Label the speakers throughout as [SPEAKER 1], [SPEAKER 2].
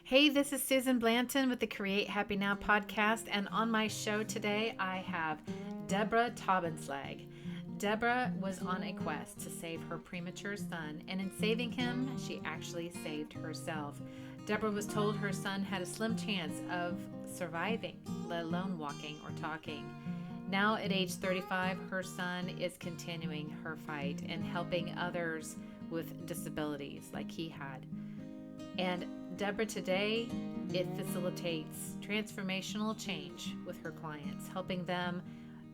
[SPEAKER 1] Hey, this is Susan Blanton with the Create Happy Now podcast, and on my show today I have Debra Taubenslag. Debra was on a quest to save her premature son, and in saving him, she actually saved herself. Debra was told her son had a slim chance of surviving, let alone walking or talking. Now, at age 35, her son is continuing her fight and helping others with disabilities like he had. And Debra today, it facilitates transformational change with her clients, helping them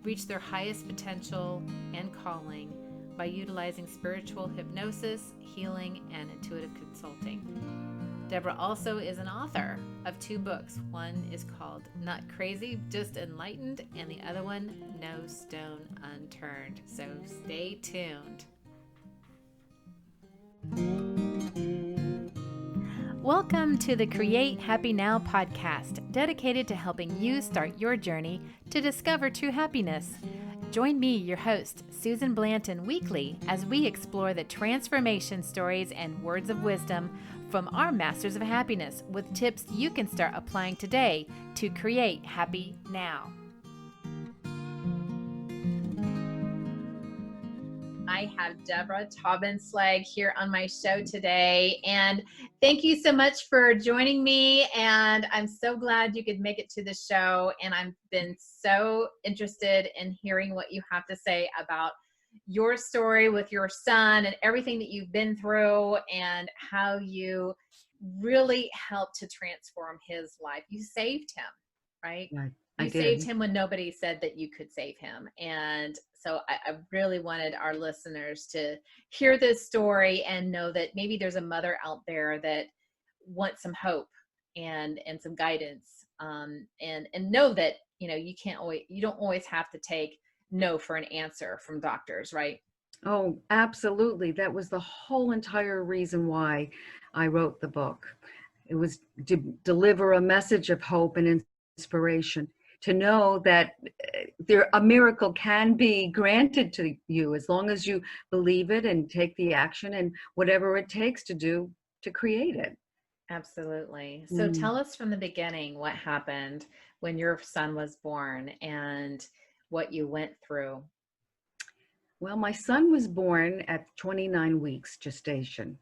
[SPEAKER 1] reach their highest potential and calling by utilizing spiritual hypnosis, healing, and intuitive consulting. Debra also is an author of 2 books. One is called Not Crazy, Just Enlightened, and the other one, No Stone Unturned. So stay tuned. Welcome to the Create Happy Now podcast, dedicated to helping you start your journey to discover true happiness. Join me, your host, Susan Blanton, weekly as we explore the transformation stories and words of wisdom from our masters of happiness with tips you can start applying today to create happy now. I have Debra Taubenslag here on my show today, and thank you so much for joining me, and I'm so glad you could make it to the show, and I've been so interested in hearing what you have to say about your story with your son and everything that you've been through and how you really helped to transform his life. You saved him, right?
[SPEAKER 2] Right.
[SPEAKER 1] You saved him when nobody said that you could save him. And so I really wanted our listeners to hear this story and know that maybe there's a mother out there that wants some hope and some guidance, and know that, you know, you don't always have to take no for an answer from doctors, right?
[SPEAKER 2] Oh, absolutely. That was the whole entire reason why I wrote the book. It was to deliver a message of hope and inspiration, to know that a miracle can be granted to you as long as you believe it and take the action and whatever it takes to do to create it.
[SPEAKER 1] Absolutely. So tell us from the beginning what happened when your son was born and what you went through.
[SPEAKER 2] Well, my son was born at 29 weeks gestation.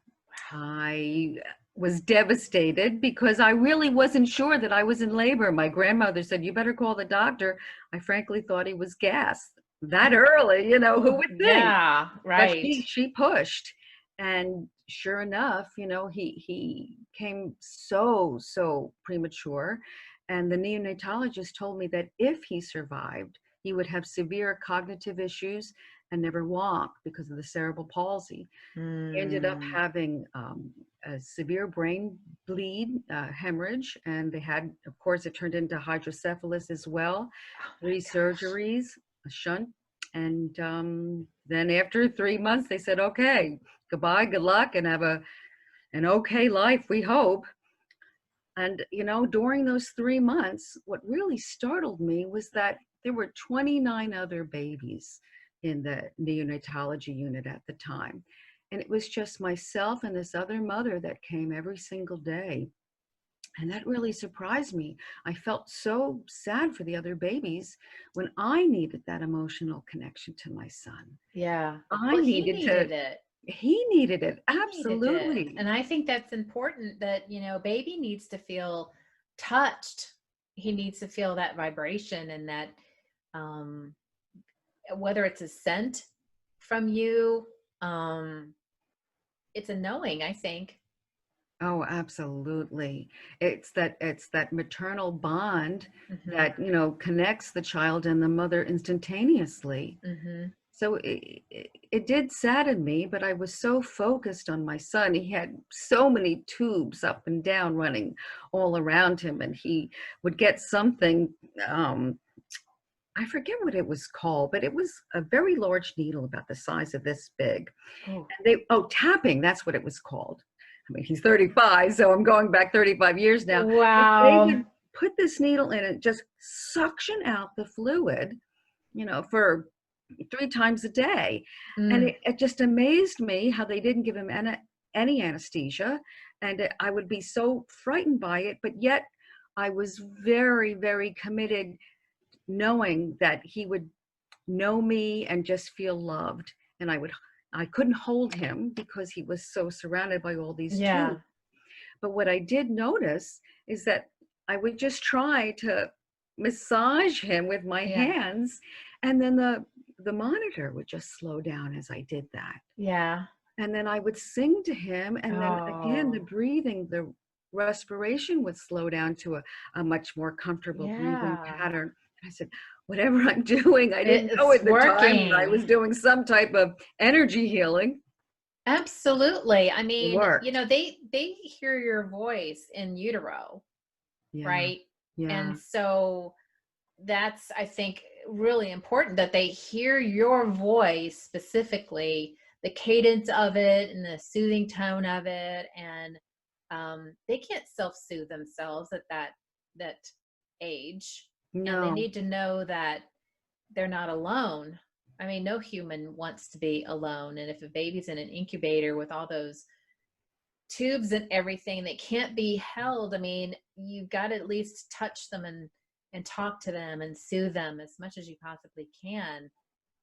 [SPEAKER 2] I was devastated because I really wasn't sure that I was in labor. My grandmother said, "You better call the doctor." I frankly thought he was gas that early, who would think?
[SPEAKER 1] Yeah,
[SPEAKER 2] But
[SPEAKER 1] right.
[SPEAKER 2] she pushed. And sure enough, he came so premature. And the neonatologist told me that if he survived, he would have severe cognitive issues and never walk because of the cerebral palsy. He ended up
[SPEAKER 1] Mm.
[SPEAKER 2] having a severe brain bleed, hemorrhage, and they had, of course, it turned into hydrocephalus as well.
[SPEAKER 1] Oh my
[SPEAKER 2] 3
[SPEAKER 1] gosh.
[SPEAKER 2] surgeries, a shunt, and then after 3 months, they said, "Okay, goodbye, good luck, and have an okay life, we hope." And during those 3 months, what really startled me was that there were 29 other babies in the neonatology unit at the time. And it was just myself and this other mother that came every single day. And that really surprised me. I felt so sad for the other babies when I needed that emotional connection to my son.
[SPEAKER 1] Yeah.
[SPEAKER 2] I
[SPEAKER 1] Well, he
[SPEAKER 2] needed to,
[SPEAKER 1] needed it.
[SPEAKER 2] he needed it.
[SPEAKER 1] He needed it.
[SPEAKER 2] Absolutely.
[SPEAKER 1] And I think that's important that, baby needs to feel touched. He needs to feel that vibration and that, um, whether it's a scent from you, um, it's a knowing, I think.
[SPEAKER 2] Oh, absolutely. It's that maternal bond
[SPEAKER 1] Hmm.
[SPEAKER 2] that, connects the child and the mother instantaneously.
[SPEAKER 1] Hmm.
[SPEAKER 2] So it did sadden me, but I was so focused on my son. He had so many tubes up and down running all around him, and he would get something, I forget what it was called, but it was a very large needle about the size of this big.
[SPEAKER 1] Oh,
[SPEAKER 2] And tapping, that's what it was called. I mean, he's 35, so I'm going back 35 years now. But they
[SPEAKER 1] wow.
[SPEAKER 2] would put this needle in and just suction out the fluid, for 3 times a day. And
[SPEAKER 1] Mm.
[SPEAKER 2] it just amazed me how they didn't give him any anesthesia. and I would be so frightened by it, but yet I was very, very committed, knowing that he would know me and just feel loved. And I couldn't hold him because he was so surrounded by all these
[SPEAKER 1] Yeah.
[SPEAKER 2] tubes. But what I did notice is that I would just try to massage him with my
[SPEAKER 1] Yeah.
[SPEAKER 2] hands, and then the monitor would just slow down as I did that.
[SPEAKER 1] Yeah.
[SPEAKER 2] And then I would sing to him, and then again the
[SPEAKER 1] Oh,
[SPEAKER 2] breathing, the respiration would slow down to a much more comfortable breathing
[SPEAKER 1] yeah.
[SPEAKER 2] pattern. I said, whatever I'm doing, I didn't know
[SPEAKER 1] It's
[SPEAKER 2] at the time that I
[SPEAKER 1] working.
[SPEAKER 2] was doing some type of energy healing.
[SPEAKER 1] Absolutely. I
[SPEAKER 2] It
[SPEAKER 1] mean,
[SPEAKER 2] worked.
[SPEAKER 1] they hear your voice in utero,
[SPEAKER 2] Yeah.
[SPEAKER 1] right?
[SPEAKER 2] Yeah.
[SPEAKER 1] And so that's, I think, really important that they hear your voice specifically, the cadence of it and the soothing tone of it. And they can't self-soothe themselves at that age. And they
[SPEAKER 2] No,
[SPEAKER 1] need to know that they're not alone. I mean, no human wants to be alone. And if a baby's in an incubator with all those tubes and everything that can't be held, I mean, you've got to at least touch them and talk to them and soothe them as much as you possibly can.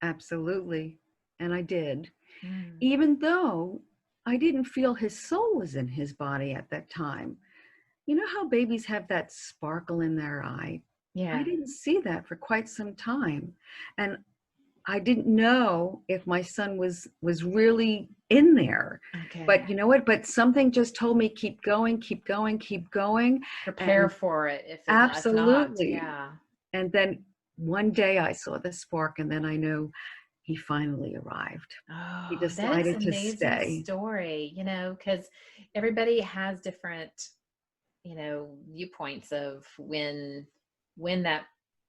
[SPEAKER 2] absolutely. And I did.
[SPEAKER 1] Mm,
[SPEAKER 2] Even though I didn't feel his soul was in his body at that time. You know how babies have that sparkle in their eye? I
[SPEAKER 1] yeah.
[SPEAKER 2] didn't see that for quite some time. And I didn't know if my son was really in there.
[SPEAKER 1] Okay.
[SPEAKER 2] But you know what? But something just told me keep going, keep going, keep going.
[SPEAKER 1] Prepare
[SPEAKER 2] And
[SPEAKER 1] for it if not.
[SPEAKER 2] absolutely.
[SPEAKER 1] Yeah.
[SPEAKER 2] And then one day I saw the spark, and then I knew he finally arrived. He
[SPEAKER 1] Oh, that is
[SPEAKER 2] decided
[SPEAKER 1] an
[SPEAKER 2] to
[SPEAKER 1] amazing
[SPEAKER 2] stay.
[SPEAKER 1] story, because everybody has different, viewpoints of when that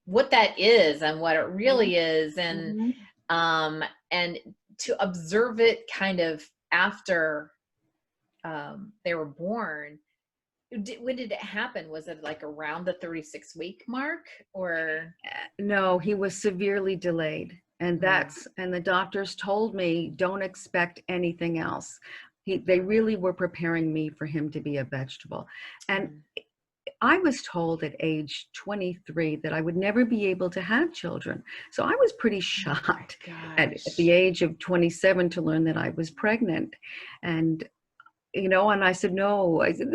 [SPEAKER 1] what that is and what it
[SPEAKER 2] Mhm,
[SPEAKER 1] really is,
[SPEAKER 2] mhm.
[SPEAKER 1] and to observe it kind of after they were born. When did it happen? Was it like around the 36-week mark or?
[SPEAKER 2] No, he was severely delayed. And
[SPEAKER 1] Mm,
[SPEAKER 2] the doctors told me, don't expect anything else. They really were preparing me for him to be a vegetable. And
[SPEAKER 1] mm.
[SPEAKER 2] I was told at age 23 that I would never be able to have children. So I was pretty
[SPEAKER 1] Oh my
[SPEAKER 2] shocked at the
[SPEAKER 1] gosh.
[SPEAKER 2] age of 27 to learn that I was pregnant. And and I said, no, I said,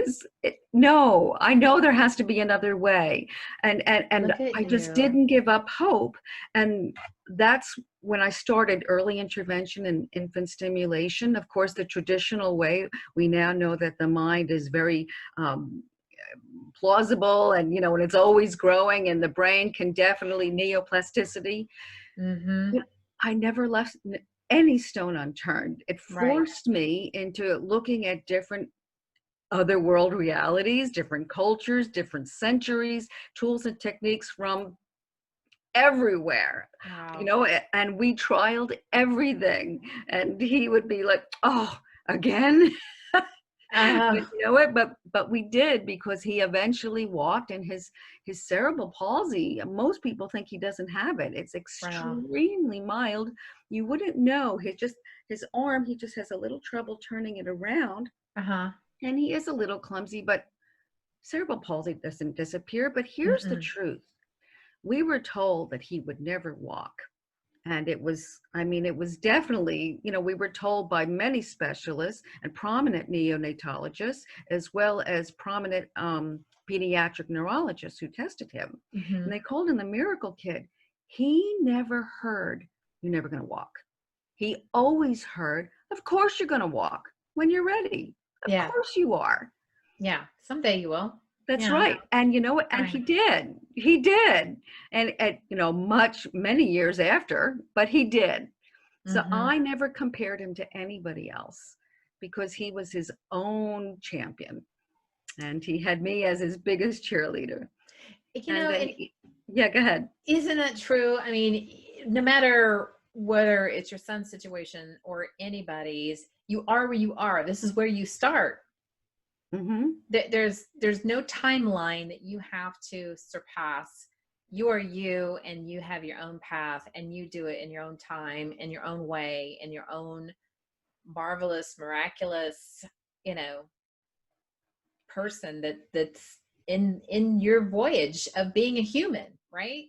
[SPEAKER 2] no, I know there has to be another way. And
[SPEAKER 1] Look at
[SPEAKER 2] I just
[SPEAKER 1] you.
[SPEAKER 2] didn't give up hope. And that's when I started early intervention and infant stimulation. Of course, the traditional way, we now know that the mind is very plausible, and it's always growing, and the brain can definitely neuroplasticity.
[SPEAKER 1] Mm-hmm.
[SPEAKER 2] But I never left any stone unturned. It
[SPEAKER 1] Right.
[SPEAKER 2] forced me into looking at different other world realities, different cultures, different centuries, tools and techniques from everywhere,
[SPEAKER 1] Wow.
[SPEAKER 2] and we trialed everything. And he would be like, oh, again? But
[SPEAKER 1] Uh,
[SPEAKER 2] you know what? But we did, because he eventually walked, and his cerebral palsy. Most people think he doesn't have it. It's
[SPEAKER 1] wow.
[SPEAKER 2] extremely mild. You wouldn't know. His arm. He just has a little trouble turning it around,
[SPEAKER 1] Uh-huh.
[SPEAKER 2] and he is a little clumsy. But cerebral palsy doesn't disappear. But here's the
[SPEAKER 1] Mm-mm.
[SPEAKER 2] truth: we were told that he would never walk. And it was definitely, we were told by many specialists and prominent neonatologists, as well as prominent pediatric neurologists who tested him.
[SPEAKER 1] Mm-hmm.
[SPEAKER 2] And they called him the miracle kid. He never heard, you're never going to walk. He always heard, of course you're going to walk when you're ready. Of
[SPEAKER 1] Yeah.
[SPEAKER 2] course you are.
[SPEAKER 1] Yeah. Someday you will.
[SPEAKER 2] That's
[SPEAKER 1] Yeah.
[SPEAKER 2] right. And you know what? And he
[SPEAKER 1] Time.
[SPEAKER 2] did. He did. And at, many years after, but he did. So
[SPEAKER 1] Mm-hmm.
[SPEAKER 2] I never compared him to anybody else, because he was his own champion, and he had me as his biggest cheerleader. And then,
[SPEAKER 1] And
[SPEAKER 2] yeah, go ahead.
[SPEAKER 1] isn't that true? I mean, no matter whether it's your son's situation or anybody's, you are where you are. This is where you start.
[SPEAKER 2] Hmm.
[SPEAKER 1] There's no timeline that you have to surpass. You are you, and you have your own path, and you do it in your own time, in your own way, in your own marvelous, miraculous, you know, person that's in your voyage of being a human, right?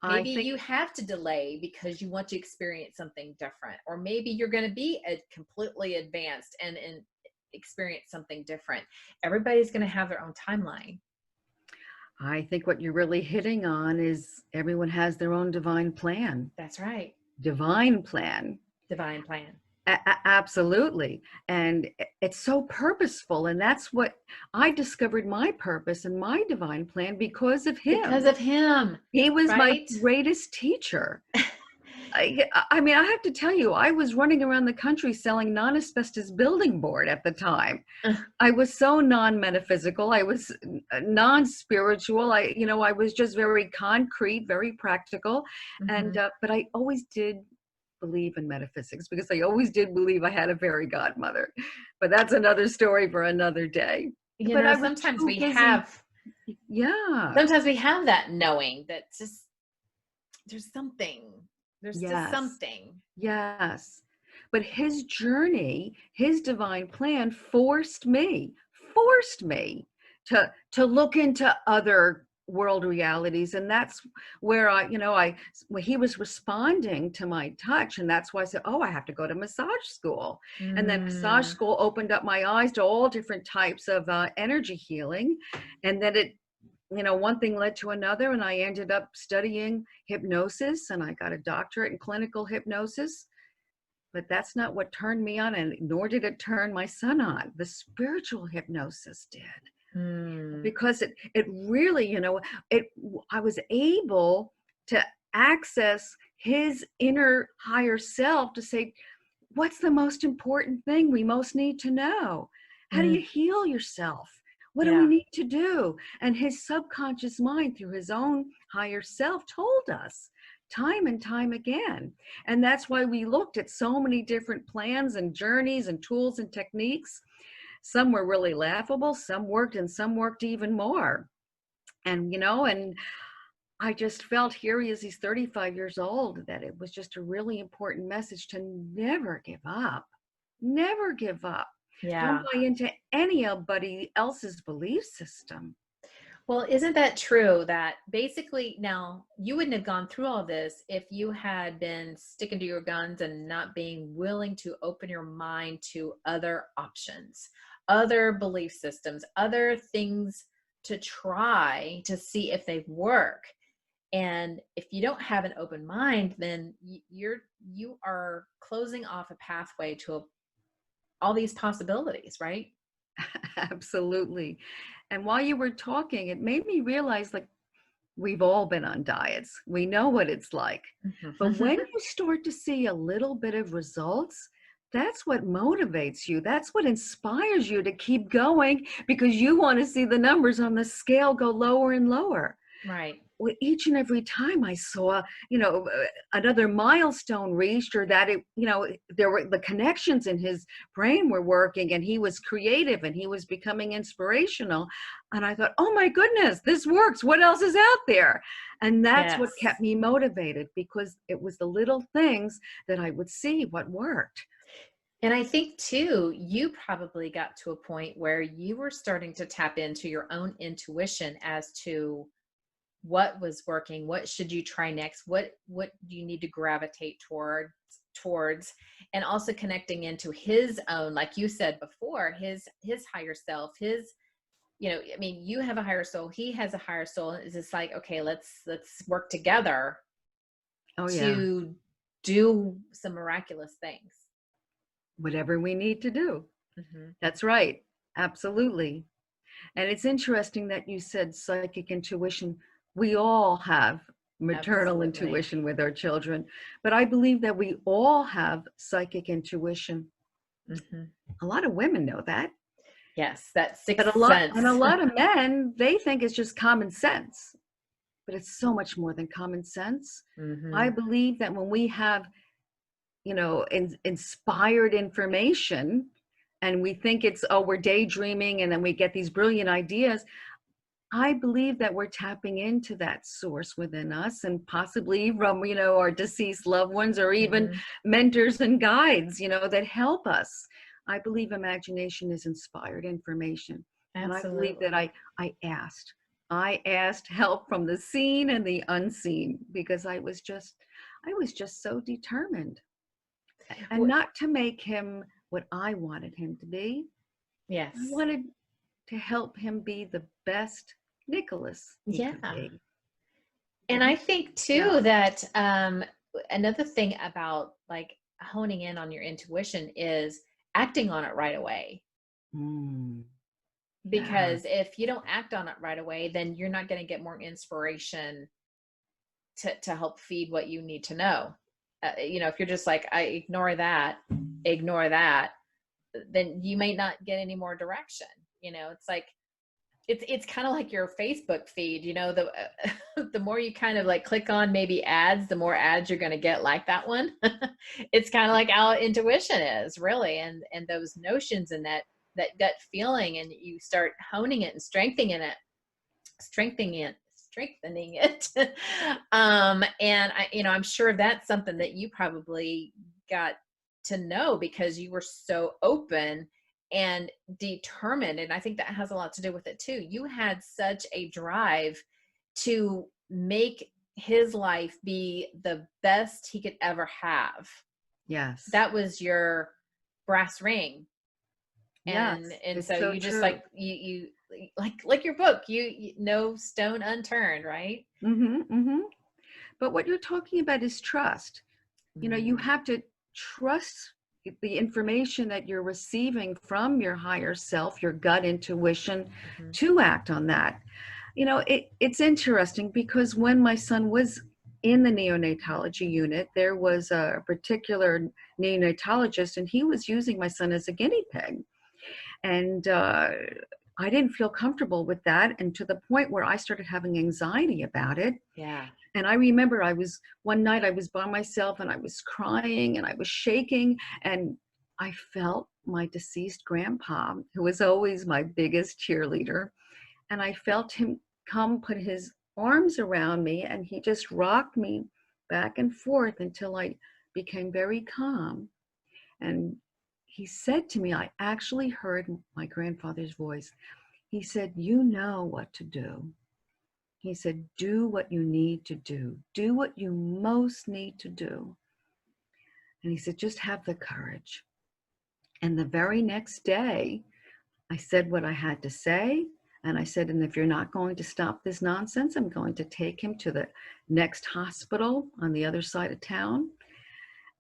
[SPEAKER 2] I
[SPEAKER 1] Maybe
[SPEAKER 2] think
[SPEAKER 1] you have to delay because you want to experience something different, or maybe you're going to be a completely advanced and experience something different. Everybody's going to have their own timeline.
[SPEAKER 2] I think what you're really hitting on is everyone has their own divine plan.
[SPEAKER 1] That's right.
[SPEAKER 2] Divine plan.
[SPEAKER 1] Divine plan.
[SPEAKER 2] Absolutely. And it's so purposeful. And that's what I discovered, my purpose and my divine plan, because of
[SPEAKER 1] Because
[SPEAKER 2] him.
[SPEAKER 1] of him,
[SPEAKER 2] He was my
[SPEAKER 1] right?
[SPEAKER 2] greatest teacher. I mean, I have to tell you, I was running around the country selling non-asbestos building board at the time. I was so non-metaphysical. I was non-spiritual. I was just very concrete, very practical.
[SPEAKER 1] Mm-hmm.
[SPEAKER 2] But I always did believe in metaphysics, because I always did believe I had a fairy godmother. But that's another story for another day. But I was
[SPEAKER 1] Sometimes
[SPEAKER 2] too
[SPEAKER 1] we
[SPEAKER 2] busy.
[SPEAKER 1] have
[SPEAKER 2] Yeah.
[SPEAKER 1] sometimes we have that knowing that just there's just
[SPEAKER 2] Yes.
[SPEAKER 1] something.
[SPEAKER 2] Yes. But his journey, his divine plan forced me to look into other world realities. And that's where when he was responding to my touch. And that's why I said, oh, I have to go to massage school. And then massage school opened up my eyes to all different types of energy healing. And then one thing led to another, and I ended up studying hypnosis, and I got a doctorate in clinical hypnosis. But that's not what turned me on, and nor did it turn my son on. The spiritual hypnosis did. Because it really, I was able to access his inner higher self to say, what's the most important thing we most need to know? How do you heal yourself? What do we need to do? And his subconscious mind, through his own higher self, told us time and time again. And that's why we looked at so many different plans and journeys and tools and techniques. Some were really laughable, some worked, and some worked even more. And I just felt, here he is, he's 35 years old, that it was just a really important message to never give up. Never give up.
[SPEAKER 1] Yeah.
[SPEAKER 2] Don't buy into anybody else's belief system.
[SPEAKER 1] Well, isn't that true that basically now you wouldn't have gone through all this if you had been sticking to your guns and not being willing to open your mind to other options, other belief systems, other things to try to see if they work. And if you don't have an open mind, then you are closing off a pathway to all these possibilities, right?
[SPEAKER 2] Absolutely. And while you were talking, it made me realize, like, we've all been on diets. We know what it's like. But when you start to see a little bit of results, that's what motivates you. That's what inspires you to keep going, because you want to see the numbers on the scale go lower and lower.
[SPEAKER 1] Right.
[SPEAKER 2] Well, each and every time I saw, another milestone reached, or that there were the connections in his brain were working, and he was creative, and he was becoming inspirational. And I thought, oh my goodness, this works. What else is out there? And that's what kept me motivated, because it was the little things that I would see what worked.
[SPEAKER 1] And I think too, you probably got to a point where you were starting to tap into your own intuition as to what was working, what should you try next, what do you need to gravitate towards, and also connecting into his own, like you said before, his higher self, his, you have a higher soul, he has a higher soul. It's just like, okay, let's work together to do some miraculous things.
[SPEAKER 2] Whatever we need to do. That's right. Absolutely. And it's interesting that you said psychic intuition. We all have maternal intuition with our children, but I believe that we all have psychic intuition. A lot of women know that.
[SPEAKER 1] Yes, that sixth sense.
[SPEAKER 2] And a lot of men, they think it's just common sense, but it's so much more than common sense. I believe that when we have, inspired information, and we think it's, we're daydreaming, and then we get these brilliant ideas, I believe that we're tapping into that source within us, and possibly from, our deceased loved ones, or even mentors and guides, that help us. I believe imagination is inspired information. And I believe that
[SPEAKER 1] Absolutely.
[SPEAKER 2] I asked help from the seen and the unseen, because I was just so determined, and
[SPEAKER 1] Well,
[SPEAKER 2] not to make him what I wanted him to be. I
[SPEAKER 1] yes.
[SPEAKER 2] wanted to help him be the best Nicholas he could
[SPEAKER 1] Yeah.
[SPEAKER 2] be.
[SPEAKER 1] And I think
[SPEAKER 2] Yeah.
[SPEAKER 1] too that another thing about like honing in on your intuition is acting on it right away.
[SPEAKER 2] Mm, yeah.
[SPEAKER 1] Because if you don't act on it right away, then you're not going to get more inspiration to help feed what you need to know. If you're just like, I ignore that, then you may not get any more direction. It's like, it's kind of like your Facebook feed, the more you kind of like click on maybe ads, the more ads you're going to get like that one. It's kind of like how intuition is really, and those notions and that gut feeling, and you start honing it and strengthening it. And I'm sure that's something that you probably got to know because you were so open and determined. And I think that has a lot to do with it too. You had such a drive to make his life be the best he could ever have.
[SPEAKER 2] Yes.
[SPEAKER 1] That was your brass ring. and
[SPEAKER 2] Yes.
[SPEAKER 1] and so
[SPEAKER 2] It's so
[SPEAKER 1] you just
[SPEAKER 2] true.
[SPEAKER 1] like you like your book, you no stone unturned, right?
[SPEAKER 2] Mm-hmm. Mm-hmm. But what you're talking about is trust. You
[SPEAKER 1] Mm,
[SPEAKER 2] have to trust the information that you're receiving from your higher self, your gut intuition,
[SPEAKER 1] mhm.
[SPEAKER 2] to act on that. It's interesting because when my son was in the neonatology unit, there was a particular neonatologist, and he was using my son as a guinea pig. And I didn't feel comfortable with that, and to the point where I started having anxiety about it.
[SPEAKER 1] Yeah.
[SPEAKER 2] And I remember one night I was by myself and I was crying and I was shaking, and I felt my deceased grandpa, who was always my biggest cheerleader, and I felt him come put his arms around me, and he just rocked me back and forth until I became very calm. And he said to me, I actually heard my grandfather's voice. He said, "You know what to do." He said, "Do what you need to do. Do what you most need to do." And he said, "Just have the courage." And the very next day, I said what I had to say. And I said, "And if you're not going to stop this nonsense, I'm going to take him to the next hospital on the other side of town."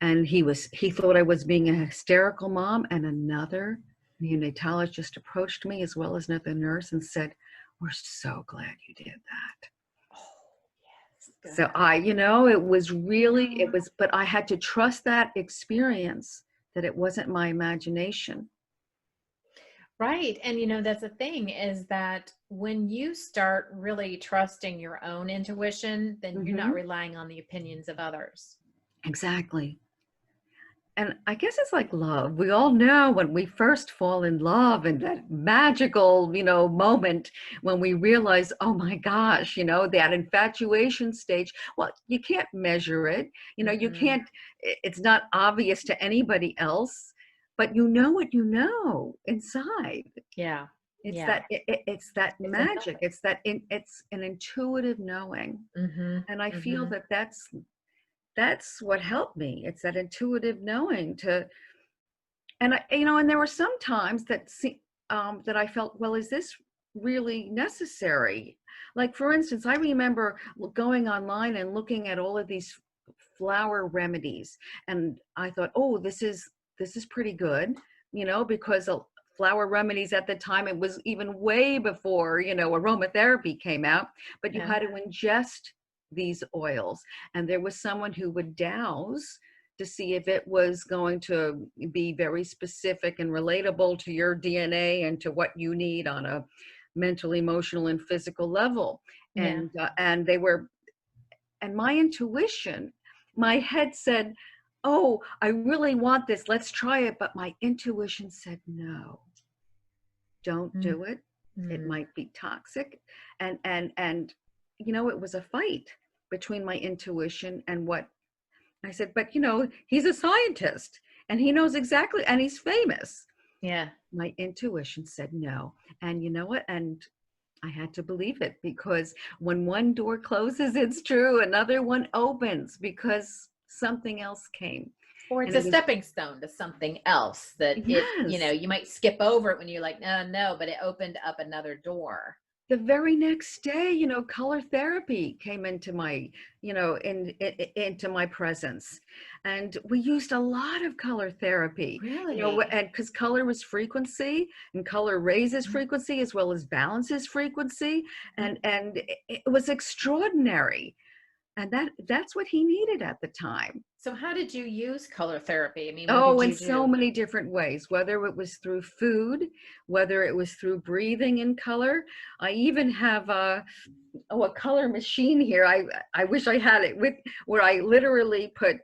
[SPEAKER 2] And he thought I was being a hysterical mom. And another neonatologist approached me, as well as another nurse, and said, "We're so glad you did that."
[SPEAKER 1] Oh, yes.
[SPEAKER 2] So
[SPEAKER 1] Good.
[SPEAKER 2] it was, but I had to trust that experience, that it wasn't my imagination.
[SPEAKER 1] Right. And that's the thing, is that when you start really trusting your own intuition, then you're not
[SPEAKER 2] Hmm.
[SPEAKER 1] relying on the opinions of others.
[SPEAKER 2] Exactly. And I guess it's like love. We all know when we first fall in love, and that magical, moment when we realize, oh my gosh, that infatuation stage. Well, you can't measure it. You
[SPEAKER 1] Hmm.
[SPEAKER 2] can't, it's not obvious to anybody else, but you know what you know inside.
[SPEAKER 1] Yeah.
[SPEAKER 2] It's
[SPEAKER 1] Yeah.
[SPEAKER 2] it's that
[SPEAKER 1] It's a
[SPEAKER 2] magic.
[SPEAKER 1] knowing.
[SPEAKER 2] It's an intuitive knowing.
[SPEAKER 1] Hmm.
[SPEAKER 2] And I feel
[SPEAKER 1] Hmm.
[SPEAKER 2] that that's what helped me. It's that intuitive knowing to, and and there were some times that I felt, well, is this really necessary? Like, for instance, I remember going online and looking at all of these flower remedies, and I thought, oh, this is pretty good, because flower remedies at the time, it was even way before aromatherapy came out, but you
[SPEAKER 1] Yeah.
[SPEAKER 2] had to ingest these oils, and there was someone who would douse to see if it was going to be very specific and relatable to your DNA and to what you need on a mental, emotional, and physical level.
[SPEAKER 1] Yeah.
[SPEAKER 2] And they were, and my intuition, my head said, "Oh, I really want this. Let's try it." But my intuition said, "No, don't do it. It
[SPEAKER 1] Mm-hmm.
[SPEAKER 2] might be toxic." And it was a fight between my intuition and what I said. But he's a scientist, and he knows exactly, and he's famous.
[SPEAKER 1] Yeah.
[SPEAKER 2] My intuition said no. And you know what? And I had to believe it, because when one door closes, it's true, another one opens because something else came.
[SPEAKER 1] Or it's
[SPEAKER 2] And
[SPEAKER 1] a
[SPEAKER 2] it was,
[SPEAKER 1] stepping stone to something else that
[SPEAKER 2] yes,
[SPEAKER 1] you might skip over it when you're like, no, no, but it opened up another door.
[SPEAKER 2] the very next day, color therapy came into my, into my presence. And we used a lot of color therapy,
[SPEAKER 1] Really?
[SPEAKER 2] and because color was frequency, and color raises frequency as well as balances frequency.
[SPEAKER 1] Mhm.
[SPEAKER 2] And it was extraordinary. And that's what he needed at the time.
[SPEAKER 1] So how did you use color therapy? I mean, what
[SPEAKER 2] Oh,
[SPEAKER 1] did
[SPEAKER 2] in
[SPEAKER 1] you
[SPEAKER 2] so
[SPEAKER 1] do?
[SPEAKER 2] many different ways, whether it was through food, whether it was through breathing in color. I even have a color machine here. I wish I had it with, where I literally put,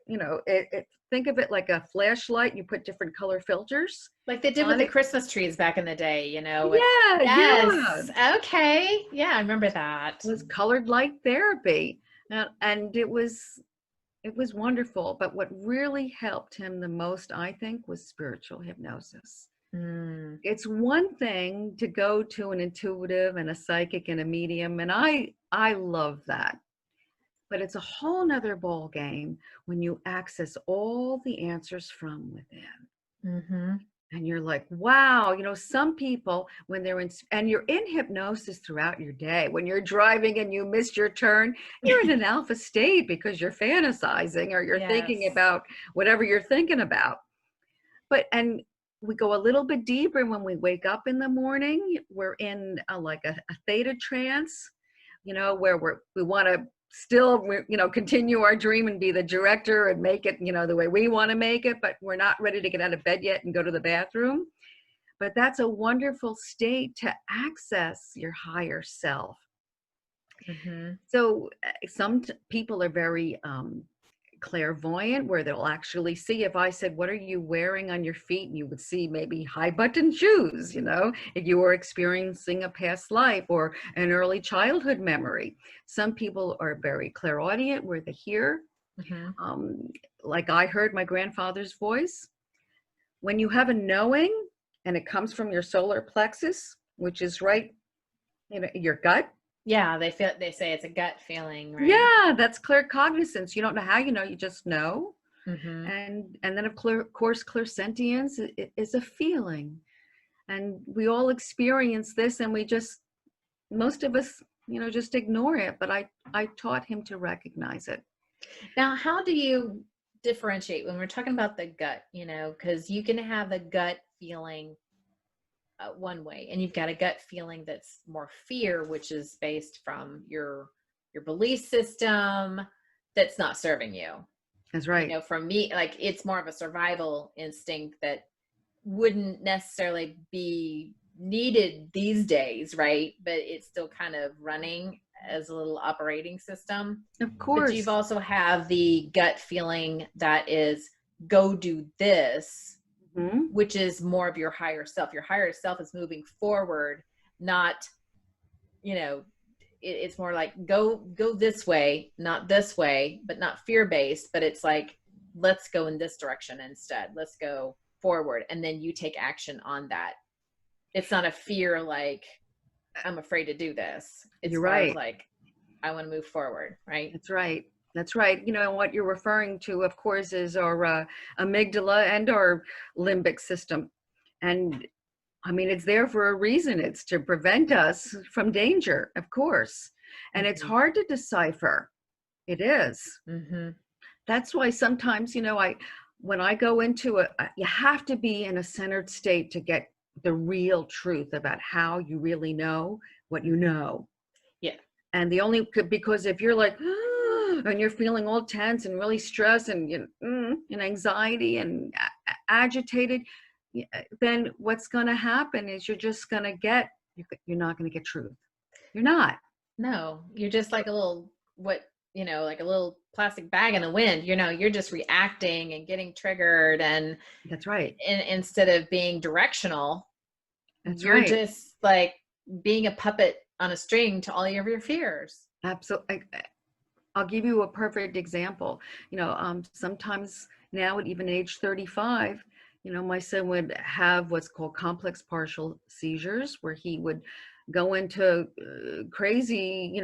[SPEAKER 2] think of it like a flashlight. You put different color filters
[SPEAKER 1] Like they did with
[SPEAKER 2] on
[SPEAKER 1] the
[SPEAKER 2] it.
[SPEAKER 1] Christmas trees back in the day, with
[SPEAKER 2] Yeah, yeah.
[SPEAKER 1] yes. Okay. Yeah, I remember that.
[SPEAKER 2] It was colored light therapy. And it was wonderful. But what really helped him the most, I think, was spiritual hypnosis.
[SPEAKER 1] Mm.
[SPEAKER 2] It's one thing to go to an intuitive and a psychic and a medium, and I love that. But it's a whole nother ball game when you access all the answers from within.
[SPEAKER 1] Mm-hmm.
[SPEAKER 2] And you're like, wow, some people, when they're in, and you're in hypnosis throughout your day, when you're driving and you missed your turn, you're in an alpha state because you're fantasizing or you're thinking
[SPEAKER 1] Yes.
[SPEAKER 2] about whatever you're thinking about. And we go a little bit deeper when we wake up in the morning. We're in like a theta trance, where we want to still, continue our dream and be the director and make it, the way we want to make it, but we're not ready to get out of bed yet and go to the bathroom. But that's a wonderful state to access your higher self.
[SPEAKER 1] Mm-hmm.
[SPEAKER 2] So some people are very clairvoyant, where they'll actually see, if I said, what are you wearing on your feet? And you would see maybe high button shoes, if you were experiencing a past life or an early childhood memory. Some people are very clairaudient, where they hear,
[SPEAKER 1] Mm-hmm.
[SPEAKER 2] um, like I heard my grandfather's voice. When you have a knowing and it comes from your solar plexus, which is right, your gut.
[SPEAKER 1] Yeah, they say it's a gut feeling, right?
[SPEAKER 2] Yeah, that's clear cognizance. You don't know how you know, you just know.
[SPEAKER 1] Mm-hmm.
[SPEAKER 2] And then of course clairsentience is a feeling. And we all experience this, and we just, most of us, just ignore it. But I taught him to recognize it.
[SPEAKER 1] Now, how do you differentiate when we're talking about the gut, because you can have a gut feeling one way, and you've got a gut feeling that's more fear, which is based from your belief system that's not serving you.
[SPEAKER 2] That's right.
[SPEAKER 1] For me, like it's more of a survival instinct that wouldn't necessarily be needed these days, right? But it's still kind of running as a little operating system.
[SPEAKER 2] Of
[SPEAKER 1] But you've
[SPEAKER 2] course.
[SPEAKER 1] also have the gut feeling that is go do this,
[SPEAKER 2] Hmm.
[SPEAKER 1] which is more of your higher self. Your higher self is moving forward, not, it's more like go this way, not this way, but not fear based, but it's like, let's go in this direction instead. Let's go forward. And then you take action on that. It's not a fear like, I'm afraid to do this. It's
[SPEAKER 2] You're
[SPEAKER 1] more of
[SPEAKER 2] right.
[SPEAKER 1] like, I want to move forward, right?
[SPEAKER 2] That's right. That's right. What you're referring to, of course, is our amygdala and our limbic system. And I mean, it's there for a reason. It's to prevent us from danger, of course. And it's
[SPEAKER 1] Mm-hmm.
[SPEAKER 2] hard to decipher. It is.
[SPEAKER 1] Mm-hmm.
[SPEAKER 2] That's why sometimes, when I go into you have to be in a centered state to get the real truth about how you really know what you know.
[SPEAKER 1] Yeah.
[SPEAKER 2] And because if you're like, and you're feeling all tense and really stressed and and anxiety and agitated, then what's going to happen is you're just going to you're not going to get truth. You're not.
[SPEAKER 1] No, you're just like a little, like a little plastic bag in the wind, you're just reacting and getting triggered. And
[SPEAKER 2] That's right.
[SPEAKER 1] instead of being directional,
[SPEAKER 2] That's
[SPEAKER 1] you're
[SPEAKER 2] right.
[SPEAKER 1] just like being a puppet on a string to all of your fears.
[SPEAKER 2] Absolutely. I'll give you a perfect example. Sometimes now at even age 35, My son would have what's called complex partial seizures, where he would go into crazy,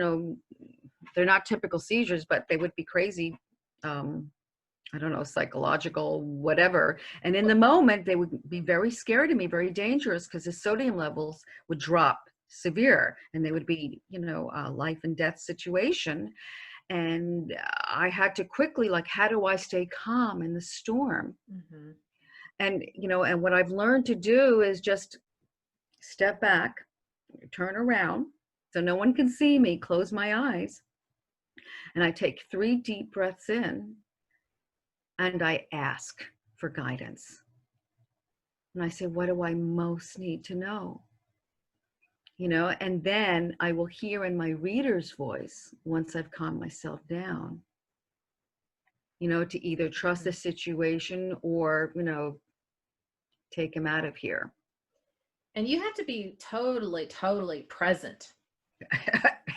[SPEAKER 2] they're not typical seizures, but they would be crazy, I don't know, psychological, whatever. And in the moment, they would be very scary to me, very dangerous, because his sodium levels would drop severe, and they would be, life and death situation. And I had to quickly, like, how do I stay calm in the storm?
[SPEAKER 1] Mm-hmm.
[SPEAKER 2] And what I've learned to do is just step back, turn around so no one can see me, close my eyes, and I take 3 deep breaths in, and I ask for guidance. And I say, what do I most need to know? And then I will hear in my reader's voice, once I've calmed myself down, to either trust the situation or, take him out of here.
[SPEAKER 1] And you have to be totally, totally present.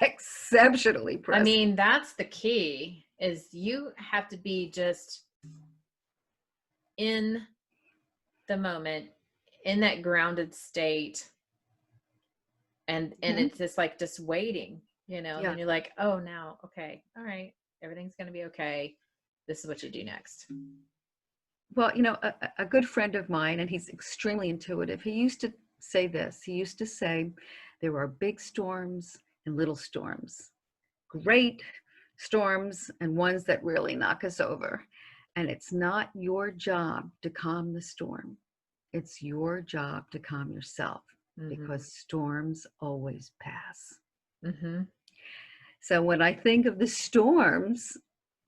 [SPEAKER 2] Exceptionally present.
[SPEAKER 1] I mean, that's the key, is you have to be just in the moment, in that grounded state. And it's just like just waiting, and then you're like, oh, now, okay, all right, everything's going to be okay. This is what you do next.
[SPEAKER 2] Well, a good friend of mine, and he's extremely intuitive, he used to say this. He used to say, there are big storms and little storms, great storms and ones that really knock us over. And it's not your job to calm the storm. It's your job to calm yourself, because storms always pass. So when I think of the storms,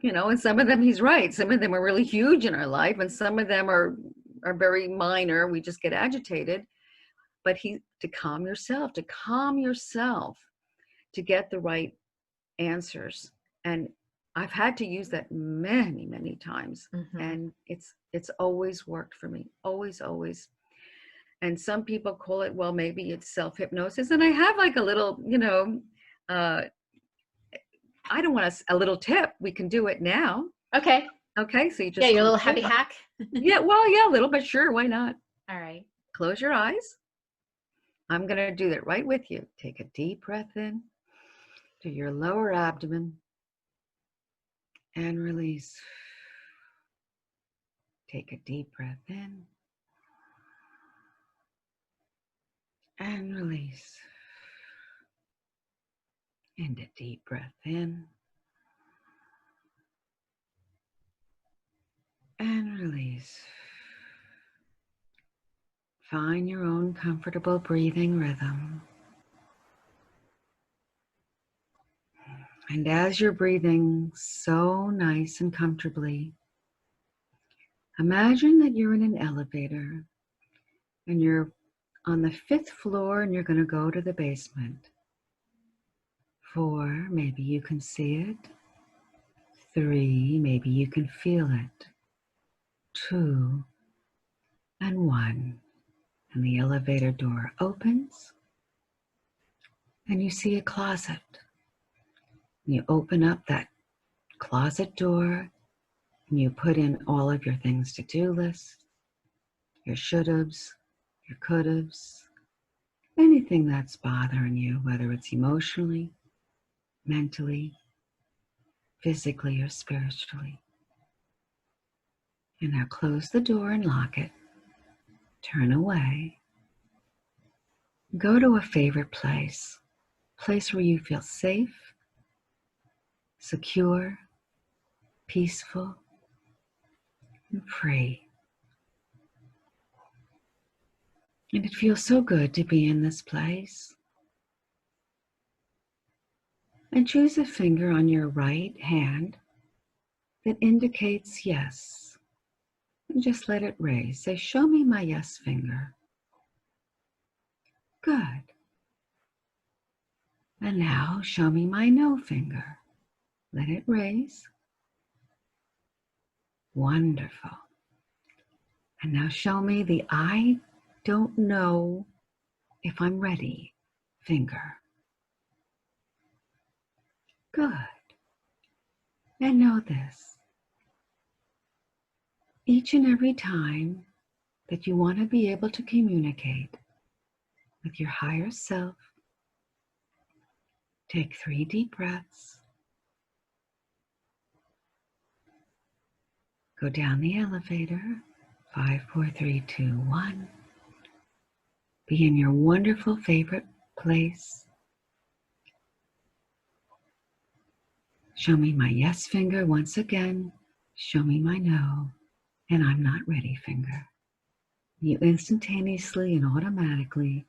[SPEAKER 2] and some of them, he's right, some of them are really huge in our life, and some of them are very minor. We just get agitated. But to calm yourself, to get the right answers. And I've had to use that many, many times. And it's always worked for me. Always, always. And some people call it, well, maybe it's self-hypnosis. And I have like a little, I don't want a little tip. We can do it now.
[SPEAKER 1] Okay.
[SPEAKER 2] So you just
[SPEAKER 1] your little happy hack.
[SPEAKER 2] Yeah, well, yeah, a little bit. Sure, why not?
[SPEAKER 1] All right.
[SPEAKER 2] Close your eyes. I'm going to do that right with you. Take a deep breath in to your lower abdomen and release. Take a deep breath in and release. And a deep breath in and release. Find your own comfortable breathing rhythm. And as you're breathing so nice and comfortably, imagine that you're in an elevator and you're on the 5th floor and you're going to go to the basement. 4, maybe you can see it. 3, maybe you can feel it. 2, and 1. And the elevator door opens and you see a closet. You open up that closet door and you put in all of your things to do list, your should-haves, your could-haves, anything that's bothering you, whether it's emotionally, mentally, physically, or spiritually. And now close the door and lock it. Turn away. Go to a favorite place where you feel safe, secure, peaceful, and free. And it feels so good to be in this place. And choose a finger on your right hand that indicates yes. And just let it raise. Say, show me my yes finger. Good. And now show me my no finger. Let it raise. Wonderful. And now show me the I don't know if I'm ready finger. Good. And know this. Each and every time that you want to be able to communicate with your higher self, take 3 deep breaths. Go down the elevator. 5, 4, 3, 2, 1. Be in your wonderful favorite place. Show me my yes finger once again. Show me my no, and I'm not ready finger. You instantaneously and automatically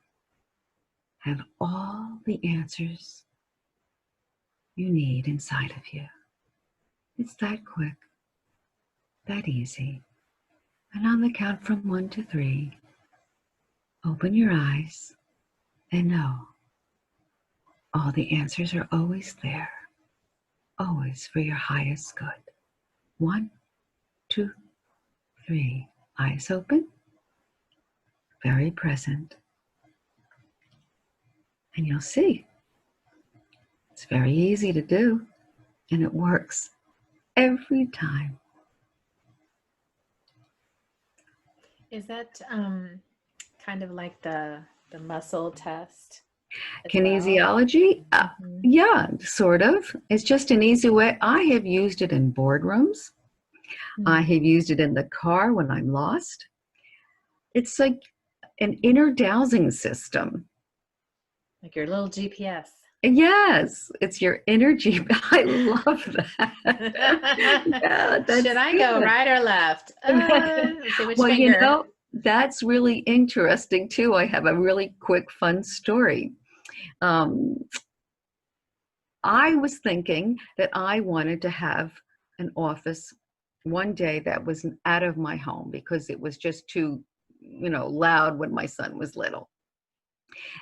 [SPEAKER 2] have all the answers you need inside of you. It's that quick, that easy. And on the count from 1 to 3, open your eyes and know all the answers are always there, always for your highest good. 1, 2, 3. Eyes open, very present. And you'll see, it's very easy to do, and it works every time.
[SPEAKER 1] Is that kind of like the muscle test as well?
[SPEAKER 2] Kinesiology? Yeah, sort of. It's just an easy way. I have used it in boardrooms. I have used it in the car when I'm lost. It's like an inner dowsing system.
[SPEAKER 1] Like your little GPS.
[SPEAKER 2] Yes, it's your energy. I love that. Yeah,
[SPEAKER 1] Should I go right or left? Let's see which
[SPEAKER 2] well,
[SPEAKER 1] finger.
[SPEAKER 2] you know, that's really interesting too. I have a really quick, fun story. I was thinking that I wanted to have an office one day that was out of my home because it was just too, loud when my son was little.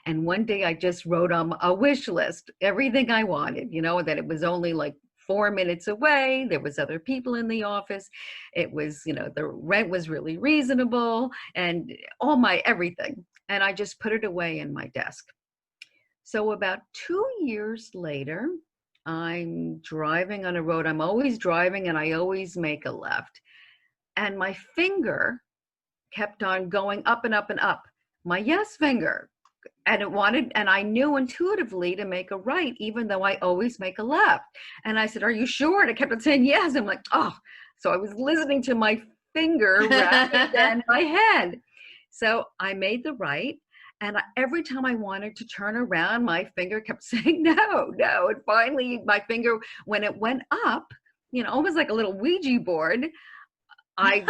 [SPEAKER 2] And one day I just wrote on a wish list, everything I wanted, that it was only like 4 minutes away. There was other people in the office. It was, the rent was really reasonable and all my everything. And I just put it away in my desk. So about 2 years later, I'm driving on a road. I'm always driving and I always make a left. And my finger kept on going up and up and up. My yes finger. And I knew intuitively to make a right, even though I always make a left. And I said, "Are you sure?" And I kept on saying yes. I'm like, oh. So I was listening to my finger rather than my head. So I made the right. And every time I wanted to turn around, my finger kept saying no. And finally, my finger, when it went up, almost like a little Ouija board, I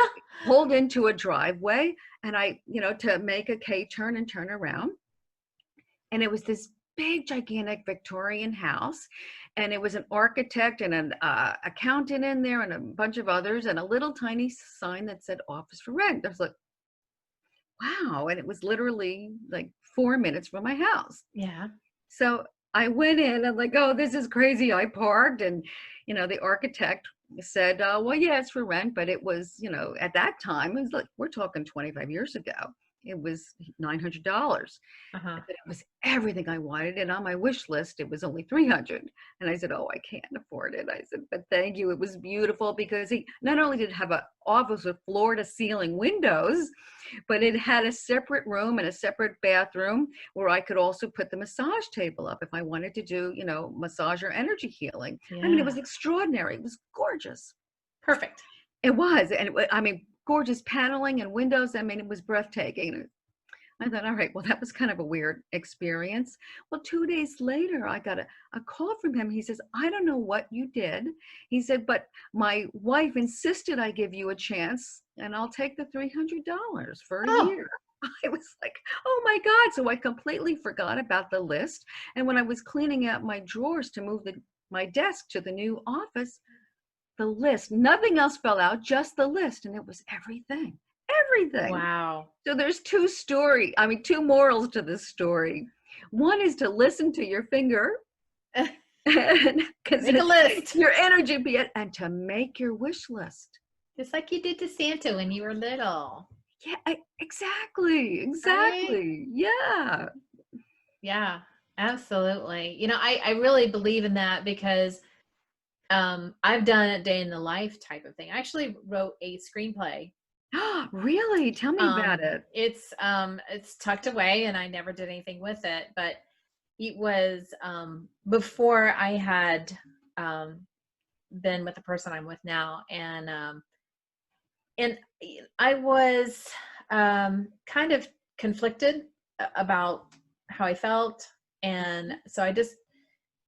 [SPEAKER 2] pulled into a driveway and I, to make a K-turn and turn around. And it was this big, gigantic Victorian house. And it was an architect and an accountant in there and a bunch of others and a little tiny sign that said office for rent. I was like, wow. And it was literally like 4 minutes from my house.
[SPEAKER 1] Yeah.
[SPEAKER 2] So I went in and like, oh, this is crazy. I parked and, the architect said, well, yeah, it's for rent. But it was, at that time, it was like, we're talking 25 years ago. It was $900. But it was everything I wanted. And on my wish list, it was only $300. And I said, oh, I can't afford it. I said, but thank you. It was beautiful because he not only did have an office with floor to ceiling windows, but it had a separate room and a separate bathroom where I could also put the massage table up if I wanted to do, massage or energy healing. Yeah. I mean, it was extraordinary. It was gorgeous.
[SPEAKER 1] Perfect.
[SPEAKER 2] It was. And gorgeous paneling and windows. I mean, it was breathtaking. I thought, all right, well, that was kind of a weird experience. Well, 2 days later, I got a call from him. He says, I don't know what you did. He said, but my wife insisted I give you a chance and I'll take the $300 for a year. I was like, oh my God. So I completely forgot about the list. And when I was cleaning out my drawers to move my desk to the new office, the list, nothing else fell out, just the list. And it was everything.
[SPEAKER 1] Wow.
[SPEAKER 2] So there's two morals to this story. One is to listen to your finger.
[SPEAKER 1] Make a list.
[SPEAKER 2] Your energy, and to make your wish list.
[SPEAKER 1] Just like you did to Santa when you were little.
[SPEAKER 2] Yeah, exactly. Right? Yeah.
[SPEAKER 1] Yeah, absolutely. I really believe in that because I've done a day in the life type of thing. I actually wrote a screenplay
[SPEAKER 2] Really? Tell me about it.
[SPEAKER 1] It's tucked away and I never did anything with it, but it was before I had um been with the person I'm with now, and I was kind of conflicted about how I felt, and so I just,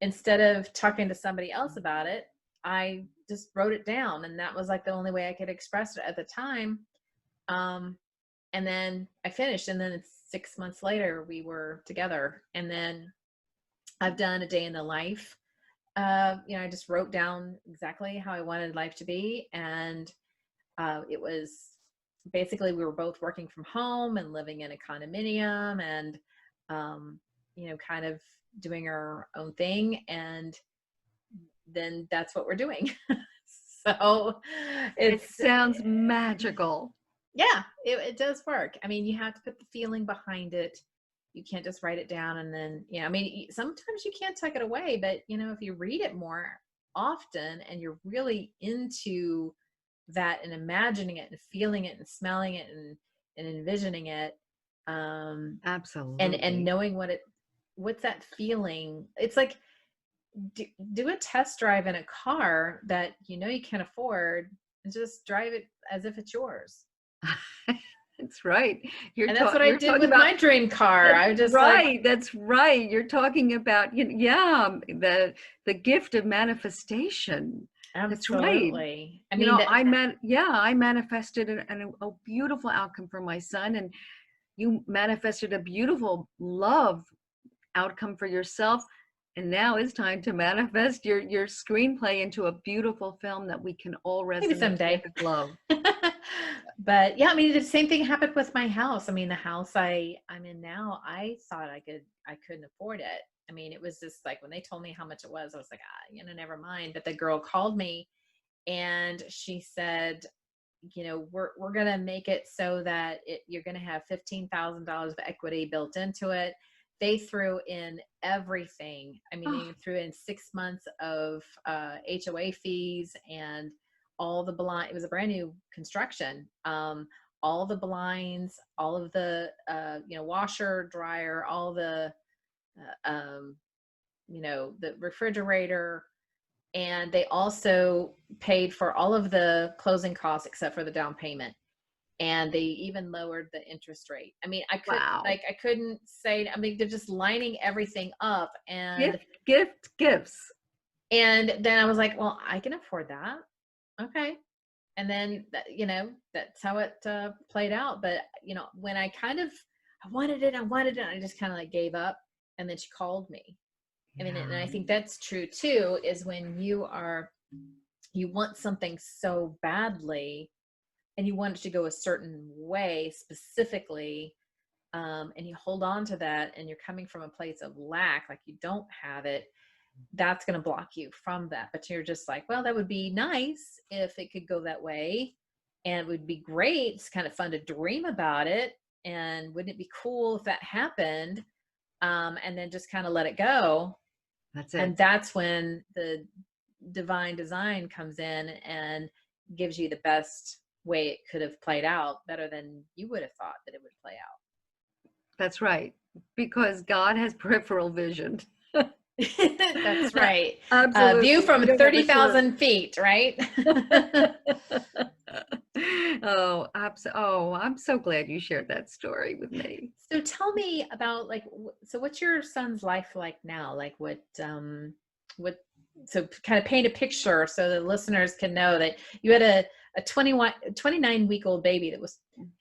[SPEAKER 1] instead of talking to somebody else about it, I just wrote it down, and that was like the only way I could express it at the time. Um, and then I finished, and then it's 6 months later we were together, and then I've done a day in the life. I just wrote down exactly how I wanted life to be, and it was basically, we were both working from home and living in a condominium, and kind of doing our own thing, and then that's what we're doing. So
[SPEAKER 2] It
[SPEAKER 1] it's
[SPEAKER 2] sounds magical.
[SPEAKER 1] yeah, it does work. I mean, you have to put the feeling behind it. You can't just write it down and then, I mean, sometimes you can't tuck it away, but if you read it more often and you're really into that and imagining it and feeling it and smelling it and envisioning it, and
[SPEAKER 2] Absolutely.
[SPEAKER 1] knowing what's that feeling. It's like, do a test drive in a car that you can't afford, and just drive it as if it's yours.
[SPEAKER 2] That's right.
[SPEAKER 1] And that's what I
[SPEAKER 2] You're
[SPEAKER 1] did
[SPEAKER 2] talking
[SPEAKER 1] with
[SPEAKER 2] about.
[SPEAKER 1] my dream car.
[SPEAKER 2] That's
[SPEAKER 1] I was just like,
[SPEAKER 2] right. That's right. You're talking about, yeah, the gift of manifestation. That's right.
[SPEAKER 1] absolutely. I mean,
[SPEAKER 2] I manifested a beautiful outcome for my son, and you manifested a beautiful love outcome for yourself. And now it's time to manifest your screenplay into a beautiful film that we can all
[SPEAKER 1] maybe
[SPEAKER 2] resonate with
[SPEAKER 1] someday.
[SPEAKER 2] and love.
[SPEAKER 1] But yeah, I mean, the same thing happened with my house. I mean, the house I'm in now, I thought I couldn't afford it. I mean, it was just like, when they told me how much it was, I was like, never mind. But the girl called me and she said, we're going to make it so that you're going to have $15,000 of equity built into it. They threw in everything. I mean,
[SPEAKER 2] Oh,
[SPEAKER 1] they threw in 6 months of HOA fees and all the blind. It was a brand new construction. All the blinds, all of the, washer, dryer, all the, the refrigerator, and they also paid for all of the closing costs except for the down payment. And they even lowered the interest rate. I mean,
[SPEAKER 2] wow.
[SPEAKER 1] I couldn't say, I mean, they're just lining everything up.
[SPEAKER 2] Gifts.
[SPEAKER 1] And then I was like, well, I can afford that. Okay. And then, that's how it played out. But, when I wanted it, I just kind of like gave up. And then she called me. I mean, and I
[SPEAKER 2] Yeah.
[SPEAKER 1] think that's true too, is when you want something so badly and you want it to go a certain way specifically, and you hold on to that, and you're coming from a place of lack, like you don't have it, that's going to block you from that. But you're just like, well, that would be nice if it could go that way, and it would be great. It's kind of fun to dream about it, and wouldn't it be cool if that happened? And then just kind of let it go.
[SPEAKER 2] That's
[SPEAKER 1] And
[SPEAKER 2] it.
[SPEAKER 1] that's when the divine design comes in and gives you the best way it could have played out, better than you would have thought that it would play out.
[SPEAKER 2] That's right. Because God has peripheral vision.
[SPEAKER 1] That's right. View
[SPEAKER 2] Absolutely. We
[SPEAKER 1] from
[SPEAKER 2] don't have a clue.
[SPEAKER 1] 30,000 feet, right?
[SPEAKER 2] I'm so glad you shared that story with me.
[SPEAKER 1] So tell me about, like, so what's your son's life like now? Like what, so kind of paint a picture so the listeners can know that you had a 29-week-old baby that